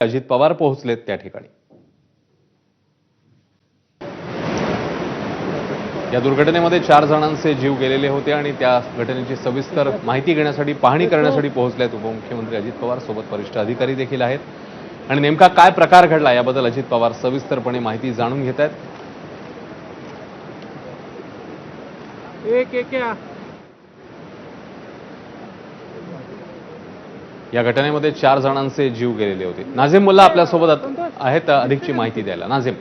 अजित पवार पोहोचलेत त्या ठिकाणी। या दुर्घटनेमध्ये 4 जणांचे जीव गेलेले होते आणि त्या घटनेची सविस्तर माहिती घेण्यासाठी पाहणी करण्यासाठी पोहोचलेत उपमुख्यमंत्री अजित पवार। सोबत वरिष्ठ अधिकारी देखील आहेत आणि नेमका काय प्रकार घडला याबद्दल अजित पवार सविस्तरपणे माहिती जाणून घेत आहेत। या घटनेमध्ये 4 जणांचे जीव गेलेले होते। नाझिम मुल्ला आपल्यासोबत आहेत अधिकची माहिती द्यायला। नाझिम।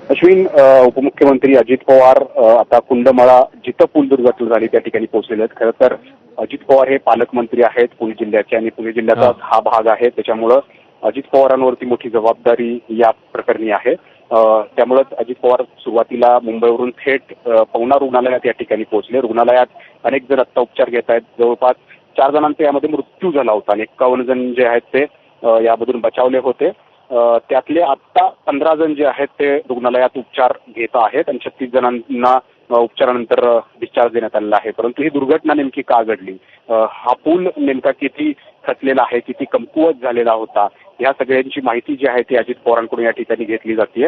अश्विन, उपमुख्यमंत्री अजित पवार आता कुंडमाळा जिथं पूल दुर्घटना झाली त्या ठिकाणी पोहोचलेले आहेत। खरं तर अजित पवार हे पालकमंत्री आहेत पुणे जिल्ह्याचे आणि पुणे जिल्ह्याचा हा भाग आहे, त्याच्यामुळं अजित पवारांवरती मोठी जबाबदारी या प्रकरणी आहे। त्यामुळे अजित पवार सुरुवातीला मुंबईवरून थेट पवना रुग्णालयात या ठिकाणी पोहोचले। रुग्णालयात अनेक जण आता उपचार घेत आहेत। जवळपास 4 जणांचा यामध्ये मृत्यू झाला होता आणि 51 जण जे आहेत ते यामधून बचावले होते। त्यातले आता 15 जण जे आहेत ते रुग्णालयात उपचार घेत आहेत आणि 36 जणांना उपचारानंतर डिस्चार्ज देण्यात आलेला आहे। परंतु ही दुर्घटना नेमकी का घडली, हा पूल नेमका किती खचलेला आहे, किती कमकुवत झालेला होता, या सगळ्यांची माहिती जी आहे ती अजित पवारांकडून या ठिकाणी घेतली जाते।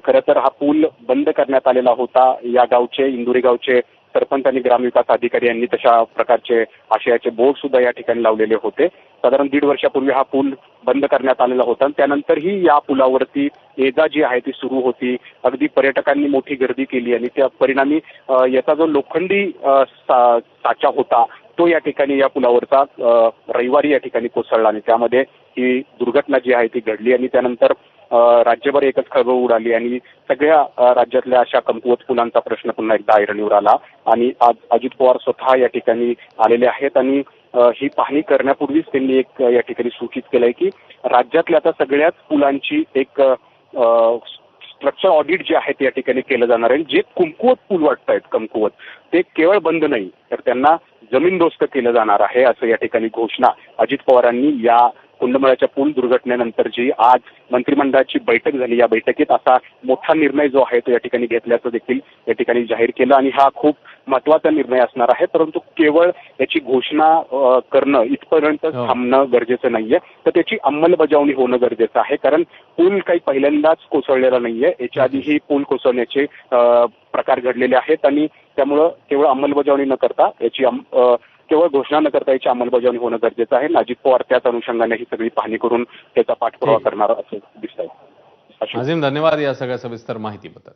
खरं तर हा पूल बंद करण्यात आलेला होता। या गावचे इंदुरी गावचे सरपंच आणि ग्रामविकास अधिकारी यांनी तशा प्रकारचे आशयाचे बोर्ड सुद्धा या ठिकाणी लावलेले होते। साधारण 1.5 वर्षापूर्वी हा पूल बंद करण्यात आलेला होता आणि त्यानंतरही या पुलावरती ये जा जी आहे ती सुरू होती। अगदी पर्यटकांनी मोठी गर्दी केली आणि त्या परिणामी याचा जो लोखंडी साचा होता तो या ठिकाणी या पुलावरचा रविवारी या ठिकाणी कोसळला आणि त्यामध्ये ही दुर्घटना जी आहे ती घडली आणि त्यानंतर राज्यभर एकच खळबळ उडाली आणि सगळ्या राज्यातल्या अशा कमकुवत पुलांचा प्रश्न पुन्हा एकदा ऐरणीवर आला आणि आज अजित पवार स्वतः या ठिकाणी आलेले आहेत आणि ही पाहणी करण्यापूर्वीच त्यांनी एक या ठिकाणी सूचित केलंय की राज्यातल्या आता सगळ्याच पुलांची एक स्ट्रक्चर ऑडिट जे आहे ते या ठिकाणी केलं जाणार आहे। जे कमकुवत पूल वाटतायत कमकुवत ते केवळ बंद नाही तर त्यांना जमीनदोस्त केलं जाणार आहे, असं या ठिकाणी घोषणा अजित पवारांनी या कुंडमाळ्याच्या पूल दुर्घटनेनंतर जी आज मंत्रिमंडळाची बैठक झाली या बैठकीत असा मोठा निर्णय जो आहे तो या ठिकाणी घेतल्याचं देखील या ठिकाणी जाहीर केलं आणि हा खूप महत्वाचा निर्णय असणार आहे। परंतु केवळ याची घोषणा करणं इथपर्यंत थांबणं गरजेचं नाहीये, तर त्याची अंमलबजावणी होणं गरजेचं आहे। कारण पूल काही पहिल्यांदाच कोसळलेला नाहीये, याच्या आधीही पूल कोसळण्याचे प्रकार घडलेले आहेत आणि त्यामुळं केवळ अंमलबजावणी न करता याची केवळ घोषणा न करता याची अंमलबजावणी होणं गरजेचं आहे। अजित पवार त्याच अनुषंगाने ही सगळी पाहणी करून त्याचा पाठपुरावा करणार असं दिसतंय। नाझिम, धन्यवाद या सगळ्या सविस्तर माहितीबद्दल।